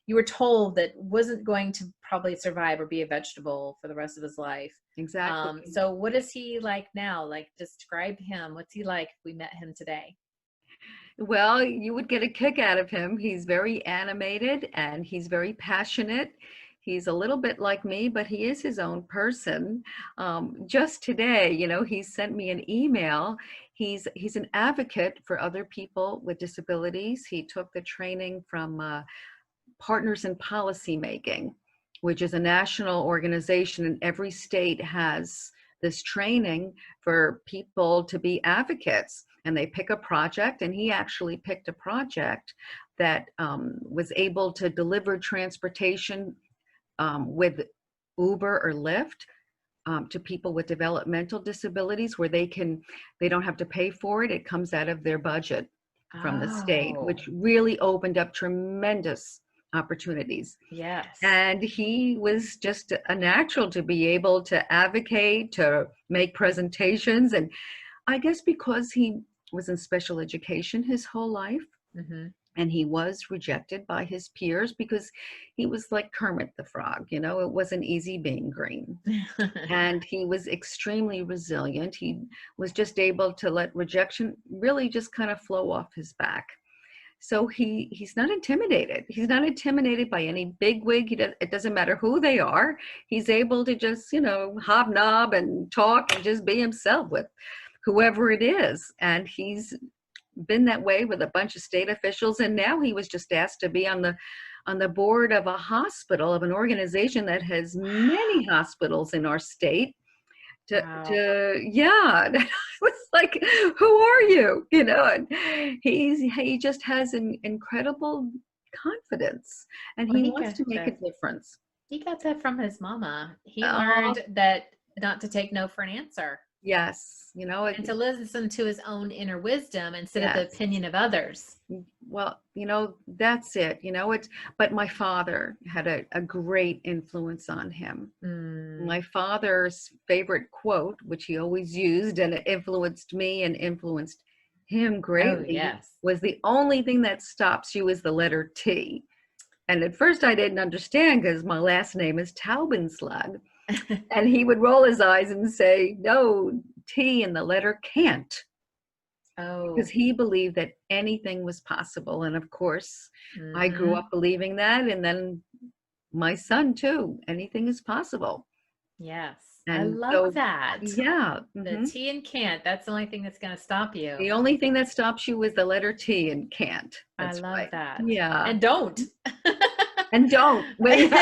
[SPEAKER 1] you were told that wasn't going to probably survive or be a vegetable for the rest of his life.
[SPEAKER 2] Exactly.
[SPEAKER 1] So what is he like now? Like, describe him. What's he like if we met him today?
[SPEAKER 2] Well, you would get a kick out of him. He's very animated and he's very passionate. He's a little bit like me, but he is his own person. Just today, he sent me an email. He's an advocate for other people with disabilities. He took the training from Partners in Policy Making, which is a national organization, and every state has this training for people to be advocates. And they pick a project, and he actually picked a project that was able to deliver transportation with Uber or Lyft to people with developmental disabilities, where they don't have to pay for it. It comes out of their budget from the state,
[SPEAKER 1] Oh,
[SPEAKER 2] which really opened up tremendous opportunities.
[SPEAKER 1] yes.
[SPEAKER 2] And he was just a natural to be able to advocate, to make presentations. And I guess because he was in special education his whole life,
[SPEAKER 1] Mm-hmm.
[SPEAKER 2] and he was rejected by his peers because he was like Kermit the Frog, it wasn't easy being green. And he was extremely resilient. He was just able to let rejection really just kind of flow off his back. So he's not intimidated. He's not intimidated by any bigwig. It doesn't matter who they are. He's able to just, hobnob and talk and just be himself with whoever it is. And he's been that way with a bunch of state officials. And now he was just asked to be on the board of a hospital, of an organization that has many hospitals in our state. Yeah, I was like, who are you? And he just has an incredible confidence, and
[SPEAKER 1] Well,
[SPEAKER 2] he wants to make a difference.
[SPEAKER 1] he got that from his mama. He
[SPEAKER 2] Oh,
[SPEAKER 1] learned that not to take no for an answer
[SPEAKER 2] yes,
[SPEAKER 1] and to listen to his own inner wisdom instead of the
[SPEAKER 2] yes.
[SPEAKER 1] opinion of others.
[SPEAKER 2] Well, that's it. But my father had a great influence on him. My father's favorite quote, which he always used, and it influenced me and influenced him greatly,
[SPEAKER 1] yes.
[SPEAKER 2] was the only thing that stops you is the letter T. And at first I didn't understand because my last name is Taubenslag. And he would roll his eyes and say, no, T in the letter can't. Because he believed that anything was possible. And of course, I grew up believing that. And then my son too, anything is possible.
[SPEAKER 1] Yes.
[SPEAKER 2] And
[SPEAKER 1] I love that.
[SPEAKER 2] Yeah.
[SPEAKER 1] The T and can't, that's the only thing that's going to stop you.
[SPEAKER 2] The only thing that stops you is the letter T and can't. That's
[SPEAKER 1] I love
[SPEAKER 2] right.
[SPEAKER 1] that.
[SPEAKER 2] Yeah.
[SPEAKER 1] And don't.
[SPEAKER 2] And don't. Yeah,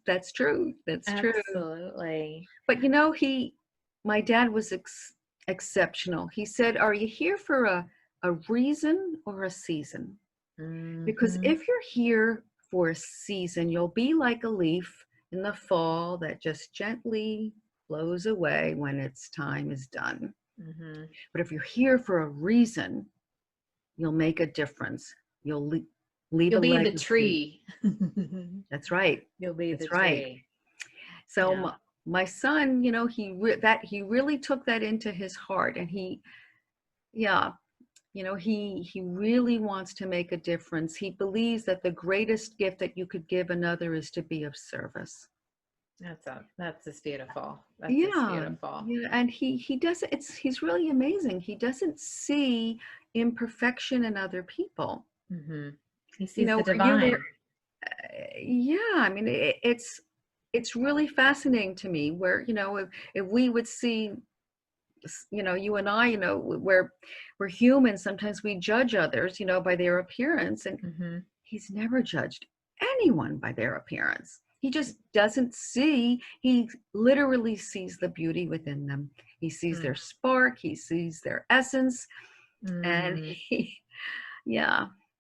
[SPEAKER 2] that's true. That's true.
[SPEAKER 1] Absolutely.
[SPEAKER 2] But my dad was exceptional. He said, "Are you here for a reason or a season? Because if you're here for a season, you'll be like a leaf in the fall that just gently blows away when its time is done. But if you're here for a reason, you'll make a difference. You'll leave a
[SPEAKER 1] be
[SPEAKER 2] legacy."
[SPEAKER 1] the tree.
[SPEAKER 2] That's right.
[SPEAKER 1] You'll be
[SPEAKER 2] That's
[SPEAKER 1] the
[SPEAKER 2] right.
[SPEAKER 1] tree.
[SPEAKER 2] So my son, he really took that into his heart, and he really wants to make a difference. He believes that the greatest gift that you could give another is to be of service.
[SPEAKER 1] That's just beautiful. That's just beautiful.
[SPEAKER 2] Yeah, and he does it. He's really amazing. He doesn't see imperfection in other people.
[SPEAKER 1] He sees the divine.
[SPEAKER 2] I mean, it's really fascinating to me where if we would see, you and I, we're humans. Sometimes we judge others, by their appearance, and he's never judged anyone by their appearance. He just doesn't see. He literally sees the beauty within them. He sees their spark. He sees their essence, and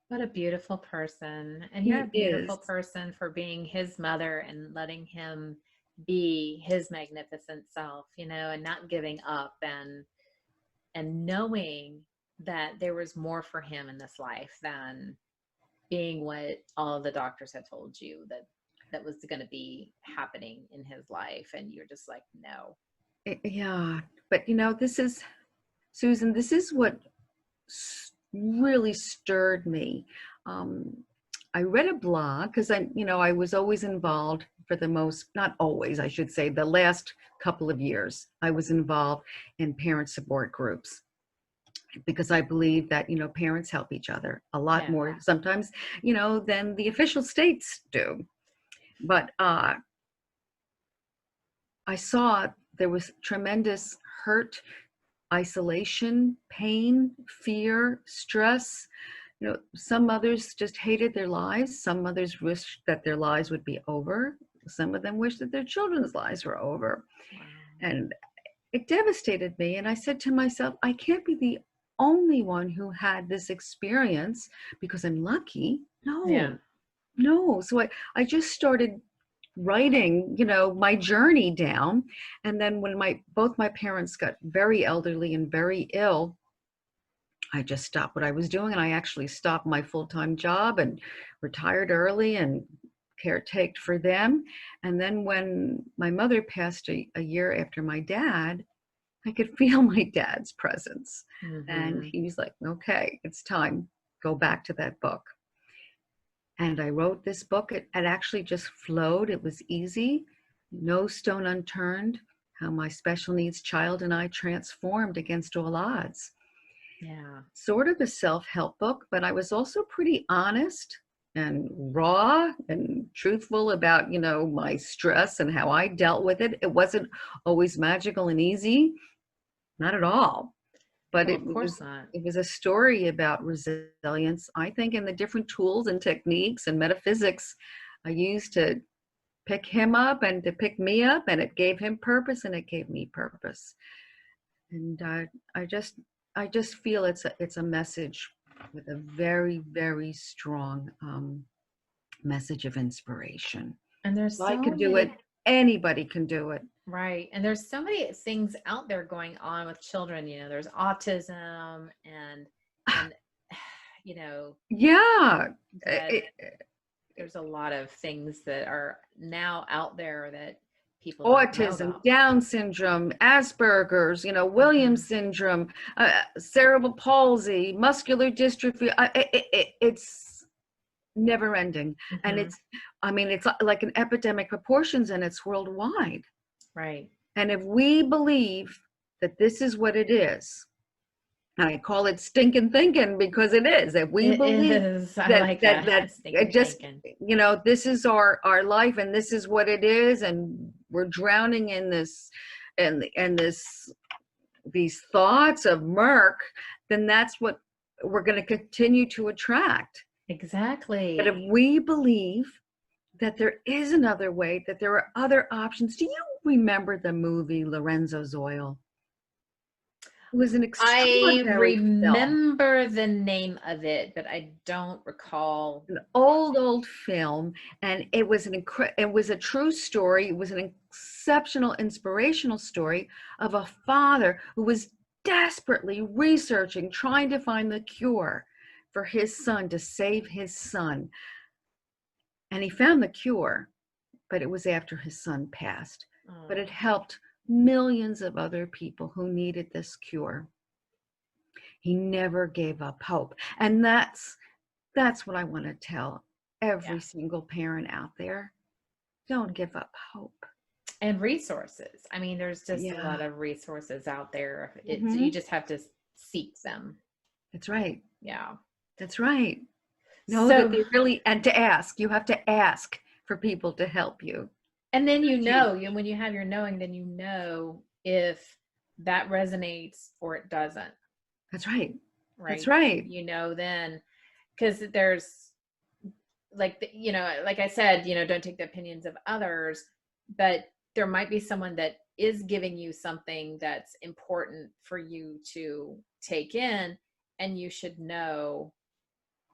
[SPEAKER 1] What a beautiful person. And you're a beautiful person for being his mother and letting him be his magnificent self, and not giving up and knowing that there was more for him in this life than being what all of the doctors had told you that was going to be happening in his life. And you're just like, no.
[SPEAKER 2] Yeah. But, this is, Susan, this is what really stirred me. I read a blog because I was always involved not always, I should say, the last couple of years, I was involved in parent support groups because I believe that, parents help each other a lot more sometimes, than the official states do. But I saw there was tremendous hurt, isolation, pain, fear, stress. Some mothers just hated their lives. Some mothers wished that their lives would be over. Some of them wished that their children's lives were over. Wow. And it devastated me. And I said to myself, I can't be the only one who had this experience because I'm lucky.
[SPEAKER 1] Yeah.
[SPEAKER 2] No. So I just started writing, my journey down. And then when both my parents got very elderly and very ill, I just stopped what I was doing, and I actually stopped my full-time job and retired early and caretaked for them. And then when my mother passed a year after my dad, I could feel my dad's presence. And
[SPEAKER 1] Mm-hmm.
[SPEAKER 2] he was like, okay, it's time. Go back to that book. And I wrote this book. It actually just flowed. It was easy. No stone unturned. How my special needs child and I transformed against all odds.
[SPEAKER 1] Yeah.
[SPEAKER 2] Sort of a self-help book, but I was also pretty honest and raw and truthful about, my stress and how I dealt with it. It wasn't always magical and easy, not at all. But
[SPEAKER 1] Well, of course not.
[SPEAKER 2] it was a story about resilience, I think, and the different tools and techniques and metaphysics I used to pick him up and to pick me up, and it gave him purpose and it gave me purpose. And I just feel it's a message with a very, very strong message of inspiration.
[SPEAKER 1] And there's
[SPEAKER 2] If I
[SPEAKER 1] so
[SPEAKER 2] could do it,
[SPEAKER 1] many,
[SPEAKER 2] anybody can do it.
[SPEAKER 1] right. And there's so many things out there going on with children. There's autism and, you know,
[SPEAKER 2] Yeah.
[SPEAKER 1] that there's a lot of things that are now out there that people don't know
[SPEAKER 2] Autism,
[SPEAKER 1] about.
[SPEAKER 2] Down syndrome, Asperger's, Williams
[SPEAKER 1] Mhm.
[SPEAKER 2] syndrome, cerebral palsy, muscular dystrophy. It's never ending. And
[SPEAKER 1] Mhm.
[SPEAKER 2] it's like an epidemic proportions, and it's worldwide.
[SPEAKER 1] Right.
[SPEAKER 2] And if we believe that this is what it is, and I call it stinking thinking because it is. If we
[SPEAKER 1] It
[SPEAKER 2] believe
[SPEAKER 1] is. I
[SPEAKER 2] that
[SPEAKER 1] like
[SPEAKER 2] that
[SPEAKER 1] that.
[SPEAKER 2] that it
[SPEAKER 1] Stinking
[SPEAKER 2] just,
[SPEAKER 1] thinking.
[SPEAKER 2] this is our life, and this is what it is, and we're drowning in this, and these thoughts of murk, then that's what we're going to continue to attract. But if
[SPEAKER 1] Exactly.
[SPEAKER 2] we believe that there is another way, that there are other options. Do you remember the movie Lorenzo's Oil? It was an
[SPEAKER 1] I
[SPEAKER 2] extraordinary film.
[SPEAKER 1] remember the name of it, but I don't recall.
[SPEAKER 2] An old film, and it was it was a true story. It was an exceptional inspirational story of a father who was desperately researching, trying to find the cure for his son, to save his son. And he found the cure, but it was after his son passed. But it
[SPEAKER 1] Oh,
[SPEAKER 2] helped millions of other people who needed this cure. He never gave up hope. And that's what I want to tell
[SPEAKER 1] yeah.
[SPEAKER 2] every single parent out there. Don't give up hope.
[SPEAKER 1] And resources. I mean, there's just a
[SPEAKER 2] Yeah.
[SPEAKER 1] lot of resources out there. You
[SPEAKER 2] Hmm.
[SPEAKER 1] just have to seek them.
[SPEAKER 2] That's right.
[SPEAKER 1] Yeah.
[SPEAKER 2] That's right. Know that
[SPEAKER 1] So,
[SPEAKER 2] they really, and to ask. You have to ask for people to help you.
[SPEAKER 1] and then
[SPEAKER 2] Huge.
[SPEAKER 1] when you have your knowing, then you know if that resonates or it doesn't,
[SPEAKER 2] That's right. That's
[SPEAKER 1] right?
[SPEAKER 2] right.
[SPEAKER 1] Then, because there's like, like I said, don't take the opinions of others, but there might be someone that is giving you something that's important for you to take in, and you should know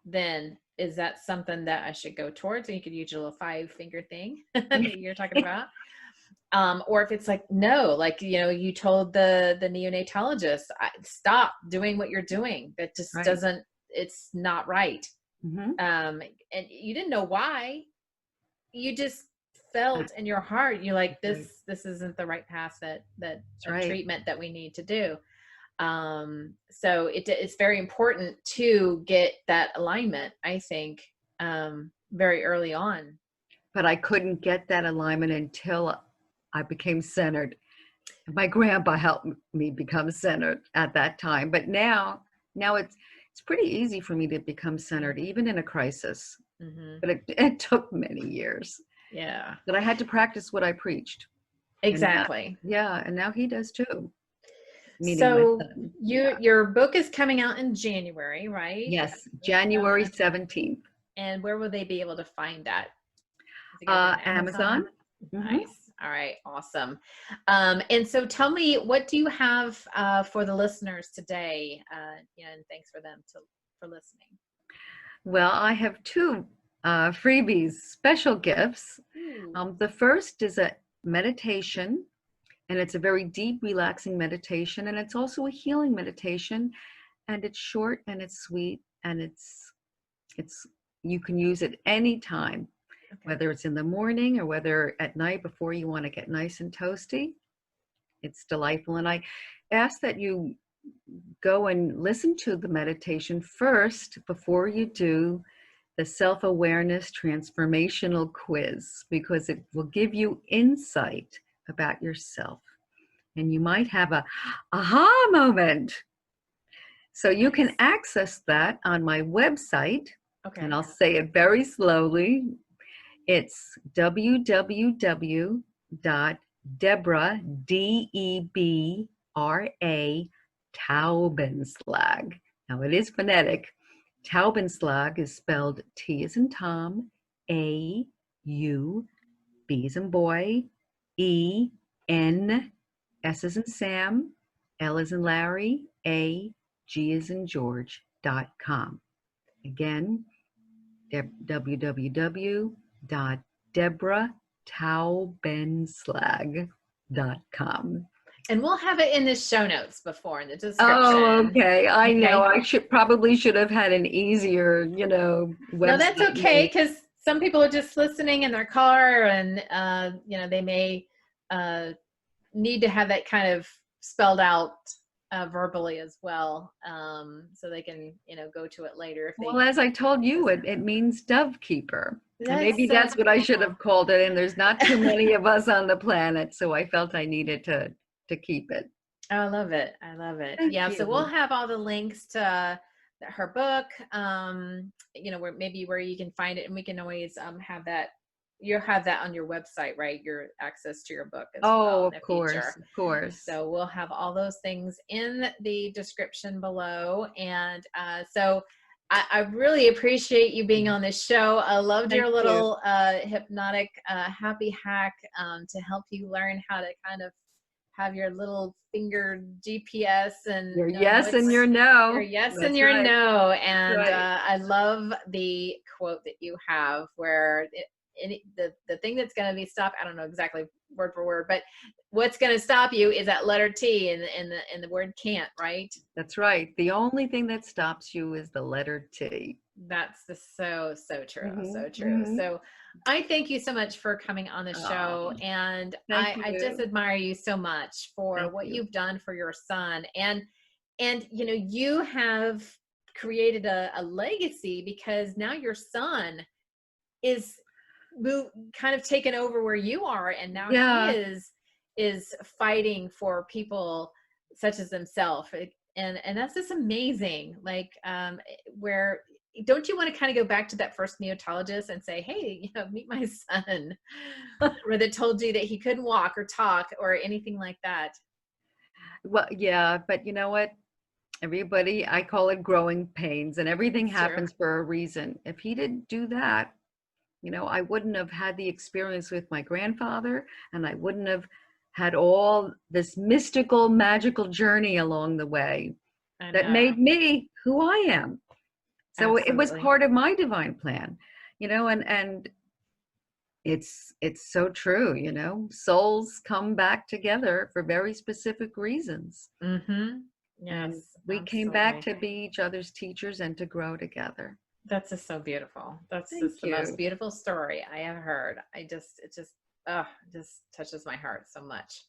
[SPEAKER 1] then, is that something that I should go towards? And you could use your little 5-finger thing that you're talking about. Or if it's like, no, like, you told the neonatologist, stop doing what you're doing. That just
[SPEAKER 2] Right.
[SPEAKER 1] doesn't, it's not right.
[SPEAKER 2] Hmm.
[SPEAKER 1] And you didn't know why. You just felt in your heart, you're like,
[SPEAKER 2] Right.
[SPEAKER 1] this isn't the right path that
[SPEAKER 2] That's
[SPEAKER 1] of
[SPEAKER 2] right.
[SPEAKER 1] treatment that we need to do. So it's very important to get that alignment, I think, very early on.
[SPEAKER 2] But I couldn't get that alignment until I became centered. My grandpa helped me become centered at that time. But now it's pretty easy for me to become centered, even in a crisis.
[SPEAKER 1] Mm-hmm.
[SPEAKER 2] But it took many years.
[SPEAKER 1] Yeah,
[SPEAKER 2] But I had to practice what I preached. And
[SPEAKER 1] exactly.
[SPEAKER 2] and now he does too, meaning my
[SPEAKER 1] So
[SPEAKER 2] son. Yeah.
[SPEAKER 1] your book is coming out in January, right?
[SPEAKER 2] Yes, January 17th.
[SPEAKER 1] And where will they be able to find that? Is it going to be on
[SPEAKER 2] Amazon.
[SPEAKER 1] Amazon?
[SPEAKER 2] Hmm.
[SPEAKER 1] Nice. All right. Awesome. And so tell me, what do you have for the listeners today? And thanks for them for listening.
[SPEAKER 2] Well, I have two freebies, special gifts. The first is a meditation, and it's a very deep, relaxing meditation, and it's also a healing meditation, and it's short and it's sweet, and it's you can use it anytime, whether it's in the morning or whether at night before you want to get nice and toasty. It's delightful, and I ask that you go and listen to the meditation first before you do the self-awareness transformational quiz, because it will give you insight about yourself, and you might have a aha moment. So you can access that on my website, and I'll say it very slowly. It's www.Debra, Debra Taubenslag. Now it is phonetic. Taubenslag is spelled T as in Tom, A, U, B as in boy, E, N, S as in Sam, L as in Larry, A, G as in George.com. Again, www.DebraTaubenslag.com.
[SPEAKER 1] And we'll have it in the show notes before in the description.
[SPEAKER 2] Oh, okay. I know. I should have had an easier, website.
[SPEAKER 1] No, that's okay, because some people are just listening in their car, and they may need to have that kind of spelled out verbally as well, so they can go to it later.
[SPEAKER 2] Well, as I told you, it means dove keeper. Maybe that's what I should have called it. And there's not too many of us on the planet, so I felt I needed to keep it.
[SPEAKER 1] Oh, I love it. Thank you. So we'll have all the links to her book, where you can find it, and we can always have that. You'll have that on your website, right? Your access to your book as well.
[SPEAKER 2] Of course.
[SPEAKER 1] So we'll have all those things in the description below. And so I really appreciate you being on this show. I loved your little hypnotic happy hack to help you learn how to kind of have your little finger GPS and
[SPEAKER 2] your yes and your no.
[SPEAKER 1] Your yes and your no. And I love the quote that you have where the thing that's going to be stopped, I don't know exactly word for word, but what's going to stop you is that letter T in the word can't, right?
[SPEAKER 2] That's right. The only thing that stops you is the letter T.
[SPEAKER 1] That's so true. Mm-hmm. So true. Mm-hmm. So I thank you so much for coming on the show. And I just admire you so much for what you've done for your son. And you have created a legacy, because now your son is kind of taken over where you are, and now he is fighting for people such as himself, and that's just amazing. Like where don't you want to kind of go back to that first neonatologist and say, hey, meet my son, or that told you that he couldn't walk or talk or anything like that?
[SPEAKER 2] Well, yeah, but you know what, everybody, I call it growing pains, and everything happens for a reason. If he didn't do that, I wouldn't have had the experience with my grandfather, and I wouldn't have had all this mystical, magical journey along the way that made me who I am. So It was part of my divine plan, and it's so true, souls come back together for very specific reasons.
[SPEAKER 1] Mm-hmm. Yes,
[SPEAKER 2] and we came back to be each other's teachers and to grow together.
[SPEAKER 1] That's just so beautiful. That's just the most beautiful story I have heard. It just touches my heart so much.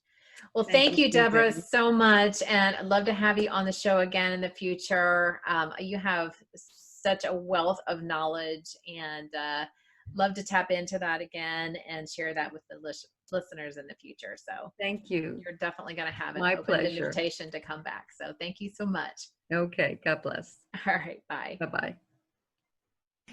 [SPEAKER 1] Well, thank you, Debra, so much. And I'd love to have you on the show again in the future. You have such a wealth of knowledge, and love to tap into that again and share that with the listeners in the future. So
[SPEAKER 2] thank you.
[SPEAKER 1] You're definitely going to have an
[SPEAKER 2] open
[SPEAKER 1] invitation to come back. So thank you so much.
[SPEAKER 2] Okay. God bless.
[SPEAKER 1] All right. Bye.
[SPEAKER 2] Bye-bye.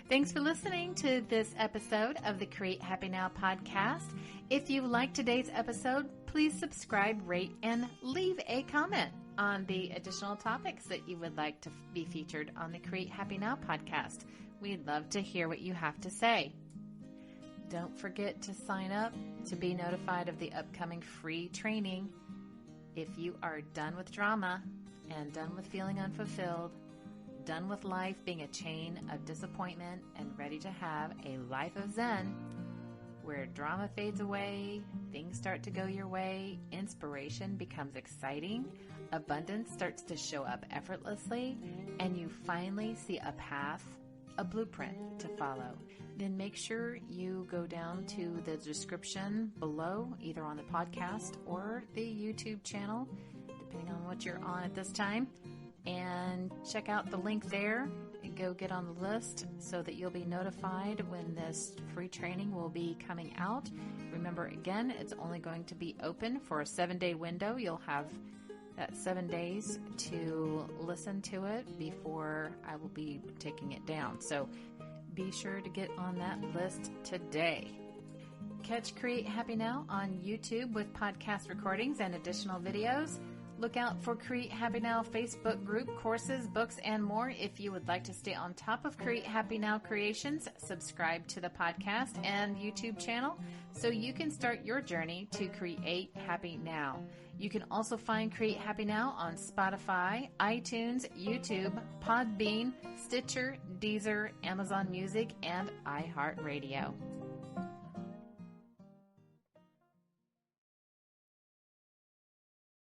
[SPEAKER 1] Thanks for listening to this episode of the Create Happy Now podcast. If you liked today's episode, please subscribe, rate, and leave a comment on the additional topics that you would like to be featured on the Create Happy Now podcast. We'd love to hear what you have to say. Don't forget to sign up to be notified of the upcoming free training. If you are done with drama and done with feeling unfulfilled, done with life being a chain of disappointment and ready to have a life of Zen, where drama fades away, things start to go your way, inspiration becomes exciting, abundance starts to show up effortlessly, and you finally see a path, a blueprint to follow, then make sure you go down to the description below, either on the podcast or the YouTube channel, depending on what you're on at this time, and check out the link there and go get on the list so that you'll be notified when this free training will be coming out. Remember, again, it's only going to be open for a 7-day window. You'll have that 7 days to listen to it before I will be taking it down. So be sure to get on that list today. Catch Create Happy Now on YouTube with podcast recordings and additional videos. Look out for Create Happy Now Facebook group, courses, books, and more. If you would like to stay on top of Create Happy Now creations, subscribe to the podcast and YouTube channel so you can start your journey to Create Happy Now. You can also find Create Happy Now on Spotify, iTunes, YouTube, Podbean, Stitcher, Deezer, Amazon Music, and iHeartRadio.